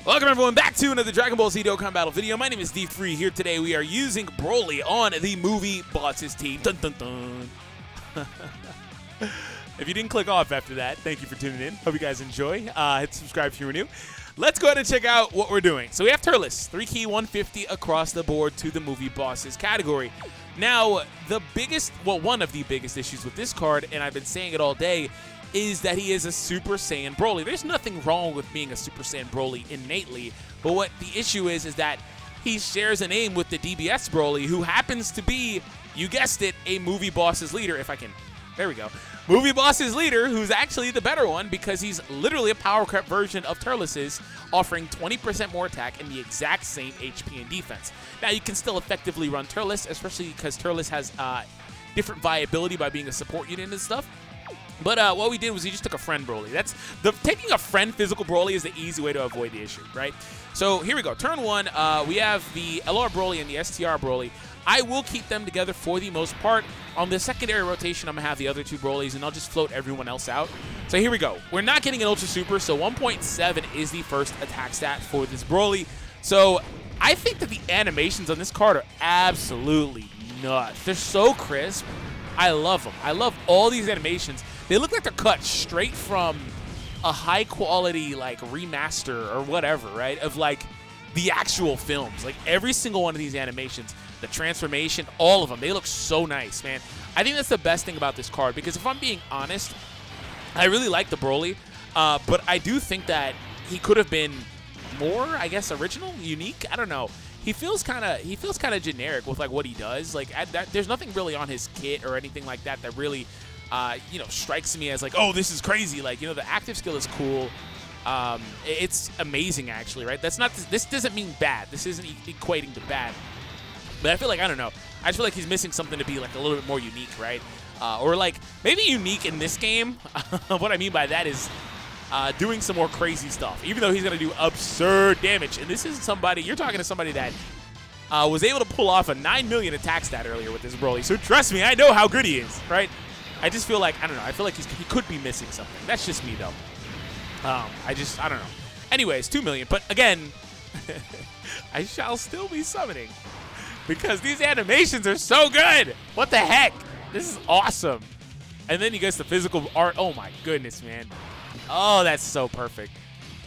Welcome everyone back to another Dragon Ball Z Dokkan Battle video. My name is DFree. Here today we are using Broly on the movie bosses team. Dun dun dun. If you didn't click off after that, thank you for tuning in. Hope you guys enjoy. Hit subscribe if you were new. Let's go ahead and check out what we're doing. So we have Turles, 3-key 150 across the board to the movie bosses category. Now, one of the biggest issues with this card, and I've been saying it all day, is that he is a Super Saiyan Broly. There's nothing wrong with being a Super Saiyan Broly innately, but what the issue is that he shares a name with the DBS Broly, who happens to be, you guessed it, a movie boss's leader, if I can, there we go. Movie boss's leader, who's actually the better one because he's literally a power crept version of Turles', offering 20% more attack and the exact same HP and defense. Now, you can still effectively run Turles, especially because Turles has different viability by being a support unit and stuff. But what we did was we just took a friend Broly. Taking a friend physical Broly is the easy way to avoid the issue, right? So here we go. Turn one, we have the LR Broly and the STR Broly. I will keep them together for the most part. On the secondary rotation, I'm going to have the other two Brolys, and I'll just float everyone else out. So here we go. We're not getting an Ultra Super, so 1.7 is the first attack stat for this Broly. So I think that the animations on this card are absolutely nuts. They're so crisp. I love them. I love all these animations. They look like they're cut straight from a high-quality, like, remaster or whatever, right, of, like, the actual films. Like, every single one of these animations, the transformation, all of them, they look so nice, man. I think that's the best thing about this card because if I'm being honest, I really like the Broly, but I do think that he could have been more, I guess, original, unique. I don't know. He feels kind of generic with like what he does. Like there's nothing really on his kit or anything like that that really strikes me as like, oh, this is crazy. Like, the active skill is cool. It's amazing actually, right? This doesn't mean bad. This isn't equating to bad. But I feel like, I don't know. I just feel like he's missing something to be like a little bit more unique, right? Or like maybe unique in this game. What I mean by that is doing some more crazy stuff, even though he's going to do absurd damage. And this is somebody, you're talking to somebody that was able to pull off a 9 million attack stat earlier with this Broly. So trust me, I know how good he is, right? I just feel like, I don't know, I feel like he could be missing something. That's just me, though. I don't know. Anyways, 2 million. But again, I shall still be summoning because these animations are so good. What the heck? This is awesome. And then he gets the physical art. Oh, my goodness, man. Oh, that's so perfect.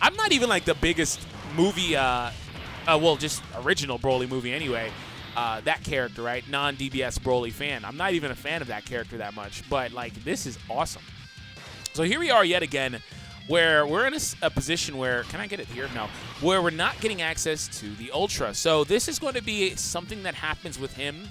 I'm not even like the biggest movie, just original Broly movie anyway. That character, right? Non-DBS Broly fan. I'm not even a fan of that character that much, but like this is awesome. So here we are yet again, where we're in a position where, can I get it here? No. Where we're not getting access to the Ultra. So this is going to be something that happens with him,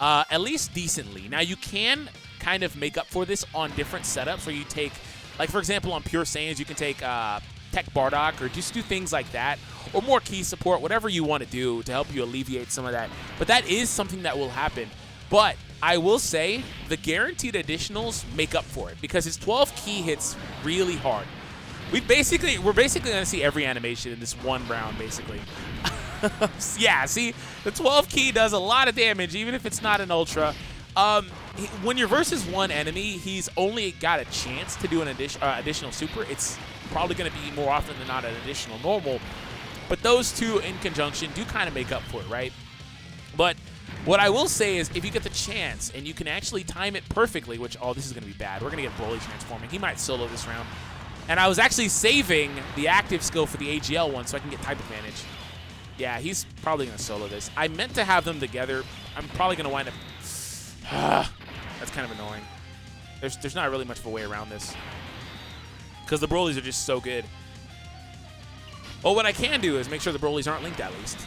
at least decently. Now you can kind of make up for this on different setups where you take, like, for example, on Pure Saiyans, you can take TEQ Bardock or just do things like that, or more key support, whatever you want to do to help you alleviate some of that. But that is something that will happen. But I will say the guaranteed additionals make up for it because his 12 key hits really hard. We're basically going to see every animation in this one round, basically. Yeah, see, the 12 key does a lot of damage, even if it's not an Ultra. When you're versus one enemy, he's only got a chance to do an additional super. It's probably going to be more often than not an additional normal. But those two in conjunction do kind of make up for it, right? But what I will say is if you get the chance and you can actually time it perfectly, which, oh, this is going to be bad. We're going to get Broly transforming. He might solo this round. And I was actually saving the active skill for the AGL one so I can get type advantage. Yeah, he's probably going to solo this. I meant to have them together. I'm probably going to wind up... That's kind of annoying. There's not really much of a way around this because the Brolys are just so good. Well, what I can do is make sure the Brolys aren't linked at least.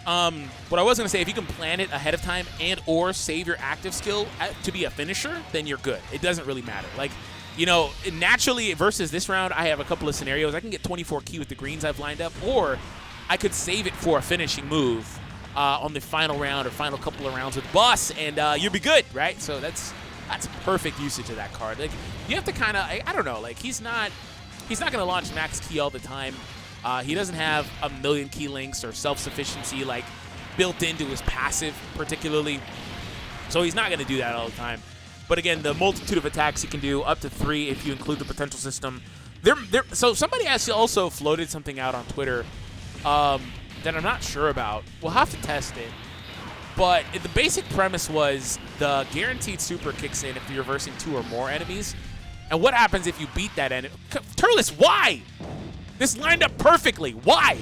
What I was going to say, if you can plan it ahead of time and or save your active skill to be a finisher, then you're good. It doesn't really matter. Like, naturally versus this round, I have a couple of scenarios. I can get 24 key with the greens I've lined up, or I could save it for a finishing move on the final round or final couple of rounds with boss, and you'll be good, right? So that's perfect usage of that card. Like, you have to kind of, I don't know, like he's not going to launch max key all the time. He doesn't have a million key links or self-sufficiency like built into his passive particularly, so he's not going to do that all the time. But again, the multitude of attacks he can do, up to 3 if you include the potential system. So somebody actually also floated something out on Twitter that I'm not sure about. We'll have to test it. But the basic premise was the guaranteed super kicks in if you're reversing 2 or more enemies. And what happens if you beat that enemy? Turles, why? This lined up perfectly. Why?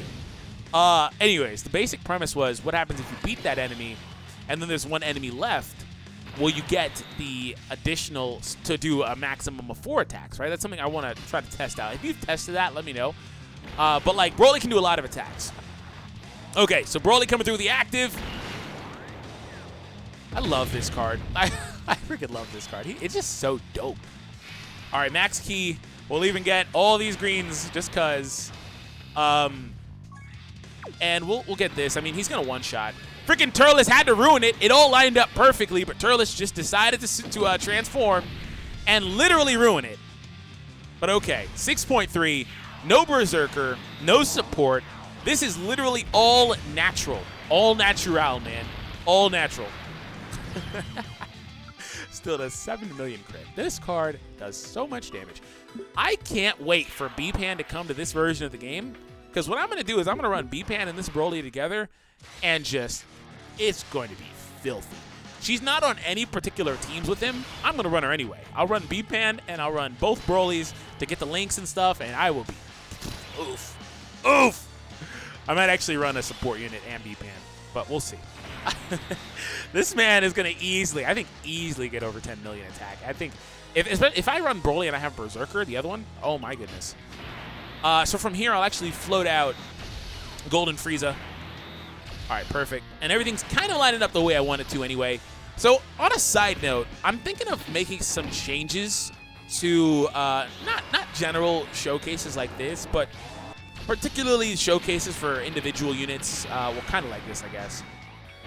Anyways, the basic premise was what happens if you beat that enemy and then there's one enemy left? Will you get the additional to do a maximum of 4 attacks, right? That's something I want to try to test out. If you've tested that, let me know. But, like, Broly can do a lot of attacks. Okay, so Broly coming through with the active. I love this card. I freaking love this card. It's just so dope. All right, max key. We'll even get all these greens just because. And we'll get this. I mean, he's going to one-shot. Freaking Turles had to ruin it. It all lined up perfectly, but Turles just decided to transform and literally ruin it. But okay, 6.3, no Berserker, no support. This is literally all natural. All natural, man. All natural. Still does 7 million crit. This card does so much damage. I can't wait for B-Pan to come to this version of the game, because what I'm going to do is I'm going to run B-Pan and this Broly together, and just, it's going to be filthy. She's not on any particular teams with him. I'm going to run her anyway. I'll run B-Pan, and I'll run both Brolys to get the links and stuff, and I will be oof. Oof! I might actually run a support unit and B-Pan, but we'll see. This man is going to easily get over 10 million attack. I think if I run Broly and I have Berserker, the other one, oh my goodness. So from here, I'll actually float out Golden Frieza. All right, perfect. And everything's kind of lining up the way I want it to anyway. So on a side note, I'm thinking of making some changes to not general showcases like this, but particularly showcases for individual units. Well, kind of like this, I guess.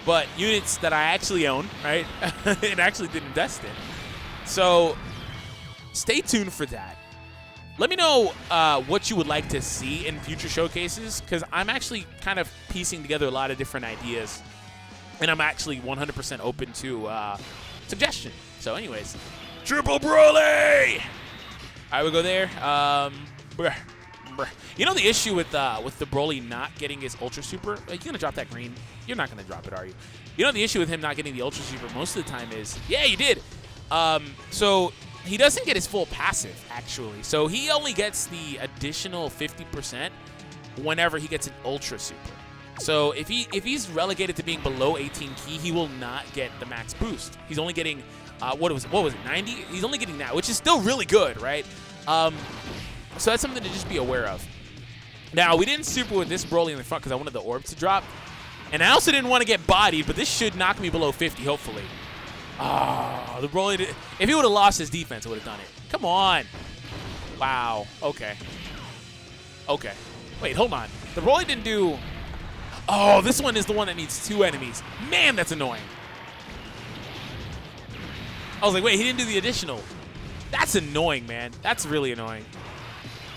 But units that I actually own, right? And actually did invest in. So stay tuned for that. Let me know what you would like to see in future showcases, because I'm actually kind of piecing together a lot of different ideas. And I'm actually 100% open to suggestion. So anyways, Triple Broly! I would go there. You know the issue with the Broly not getting his Ultra Super? You're going to drop that green. You're not going to drop it, are you? You know the issue with him not getting the Ultra Super most of the time is, yeah, you did. So he doesn't get his full passive, actually. So he only gets the additional 50% whenever he gets an Ultra Super. So if he's relegated to being below 18 key, he will not get the max boost. He's only getting, what was it, 90? He's only getting that, which is still really good, right? So that's something to just be aware of. Now, we didn't super with this Broly in the front because I wanted the orb to drop. And I also didn't want to get bodied, but this should knock me below 50, hopefully. Oh, the Broly, if he would have lost his defense, it would have done it. Come on. Wow. Okay. Okay. Wait, hold on. The Broly didn't do... Oh, this one is the one that needs 2 enemies. Man, that's annoying. I was like, wait, he didn't do the additional. That's annoying, man. That's really annoying.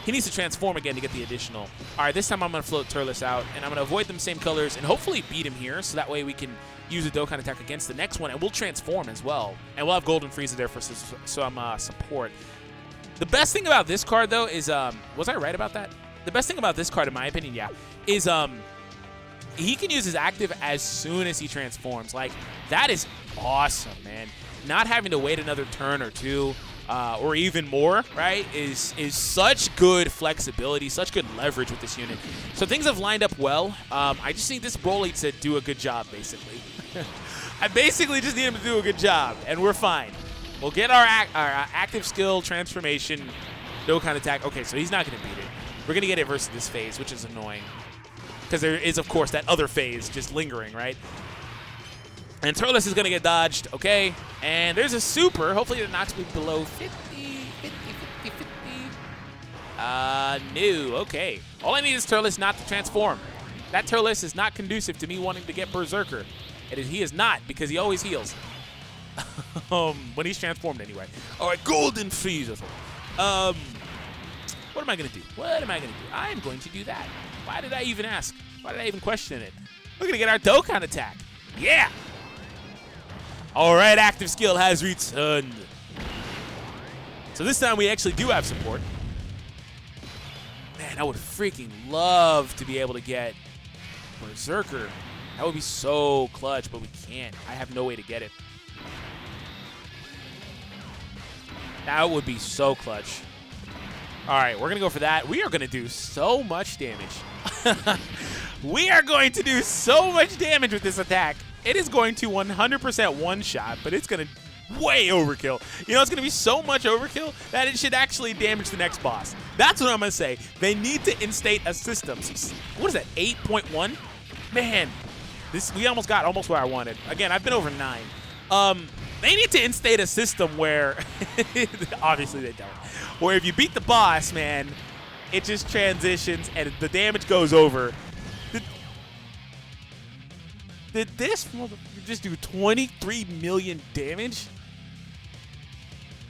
He needs to transform again to get the additional. All right, this time I'm going to float Turles out, and I'm going to avoid them same colors and hopefully beat him here, so that way we can use a Dokkan attack against the next one, and we'll transform as well. And we'll have Golden Frieza there for some support. The best thing about this card, though, is, was I right about that? The best thing about this card, in my opinion, yeah, is he can use his active as soon as he transforms. Like, that is awesome, man. Not having to wait another turn or two, or even more, right, is such good flexibility, such good leverage with this unit. So things have lined up well. I just need this Broly to do a good job, basically. I basically just need him to do a good job, and we're fine. We'll get our active skill transformation, Dokkan attack. Okay, so he's not going to beat it. We're going to get it versus this phase, which is annoying. Because there is, of course, that other phase just lingering, right? And Turles is going to get dodged, okay? And there's a super. Hopefully it knocks me below 50. No, okay. All I need is Turles not to transform. That Turles is not conducive to me wanting to get Berserker. He is not, because he always heals. When he's transformed anyway. All right, Golden Frieza. What am I going to do? What am I going to do? I am going to do that. Why did I even ask? Why did I even question it? We're going to get our Dokkan attack. Yeah! All right, active skill has returned. So this time we actually do have support. Man, I would freaking love to be able to get Berserker. That would be so clutch, but we can't. I have no way to get it. That would be so clutch. All right, we're going to go for that. We are going to do so much damage. We are going to do so much damage with this attack. It is going to 100% one-shot, but it's going to way overkill. You know, it's going to be so much overkill that it should actually damage the next boss. That's what I'm going to say. They need to instate a system. What is that, 8.1? Man, we almost got where I wanted. Again, I've been over 9. They need to instate a system where, obviously they don't, where if you beat the boss, man, it just transitions and the damage goes over. Did this just do 23 million damage?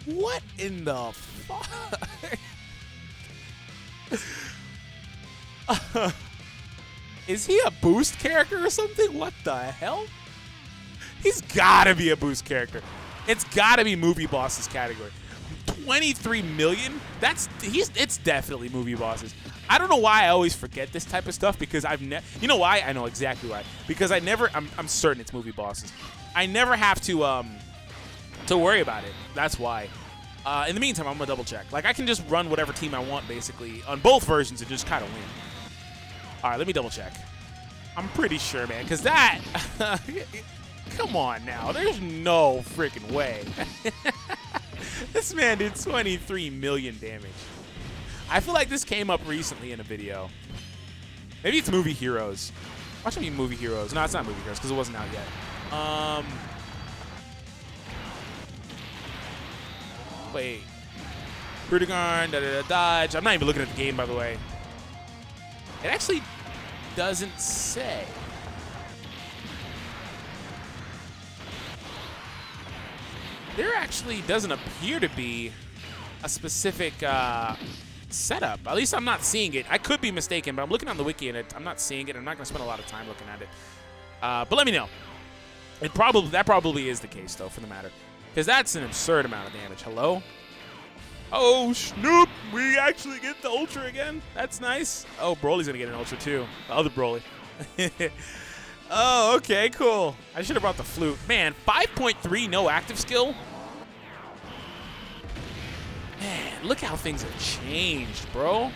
What in the fuck? Is he a boost character or something? What the hell? He's gotta be a boost character. It's gotta be movie bosses category. 23 million? It's definitely movie bosses. I don't know why I always forget this type of stuff because you know why? I know exactly why. Because I'm certain it's movie bosses. I never have to worry about it. That's why. In the meantime, I'm gonna double check. Like I can just run whatever team I want basically on both versions and just kind of win. All right, let me double check. I'm pretty sure, man, because that. Come on now, there's no freaking way. This man did 23 million damage. I feel like this came up recently in a video. Maybe it's Movie Heroes. Watch me Movie Heroes. No, it's not Movie Heroes because it wasn't out yet. Wait. Brudigarn, dodge. I'm not even looking at the game, by the way. It actually doesn't say. There actually doesn't appear to be a specific setup. At least I'm not seeing it. I could be mistaken, but I'm looking on the wiki and I'm not seeing it. I'm not going to spend a lot of time looking at it. But let me know. That probably is the case, though, for the matter. Because that's an absurd amount of damage. Hello? Oh, Snoop! We actually get the Ultra again. That's nice. Oh, Broly's going to get an Ultra, too. The other Broly. Oh, okay, cool. I should have brought the flute. Man, 5.3 no active skill? Man, look how things have changed, bro.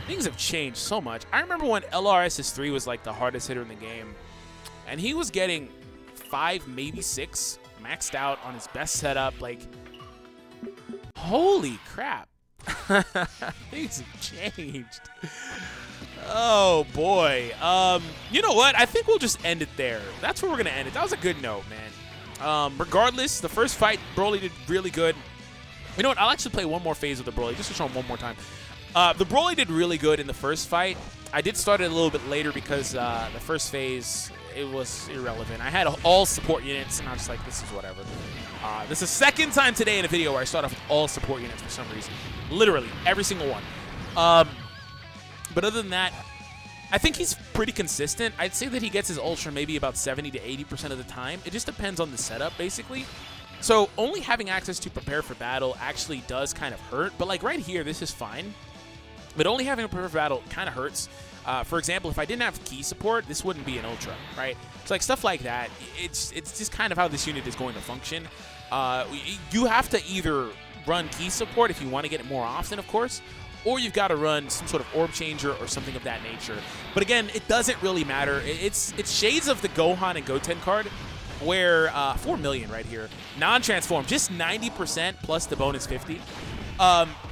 Things have changed so much. I remember when LRSS3 was like the hardest hitter in the game, and he was getting 5, maybe 6, maxed out on his best setup. Like, holy crap. Things have changed. Oh, boy. You know what? I think we'll just end it there. That's where we're going to end it. That was a good note, man. Regardless, the first fight, Broly did really good. You know what? I'll actually play one more phase of the Broly just to show him one more time. The Broly did really good in the first fight. I did start it a little bit later because the first phase, it was irrelevant. I had all support units, and I was just like, this is whatever. This is the second time today in a video where I start off with all support units for some reason. Literally, every single one. But other than that, I think he's pretty consistent. I'd say that he gets his Ultra maybe about 70 to 80% of the time. It just depends on the setup, basically. So only having access to prepare for battle actually does kind of hurt. But like right here, this is fine. But only having a prepare for battle kind of hurts. For example, if I didn't have key support, this wouldn't be an Ultra, right? So like stuff like that, it's just kind of how this unit is going to function. You have to either run key support if you want to get it more often, of course, or you've got to run some sort of orb changer or something of that nature. But again, it doesn't really matter. It's shades of the Gohan and Goten card, where 4 million right here, non-transform, just 90% plus the bonus 50.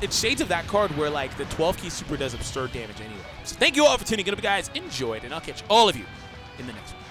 It's shades of that card where like the 12 key super does absurd damage anyway. So thank you all for tuning in, guys. Enjoyed, and I'll catch all of you in the next one.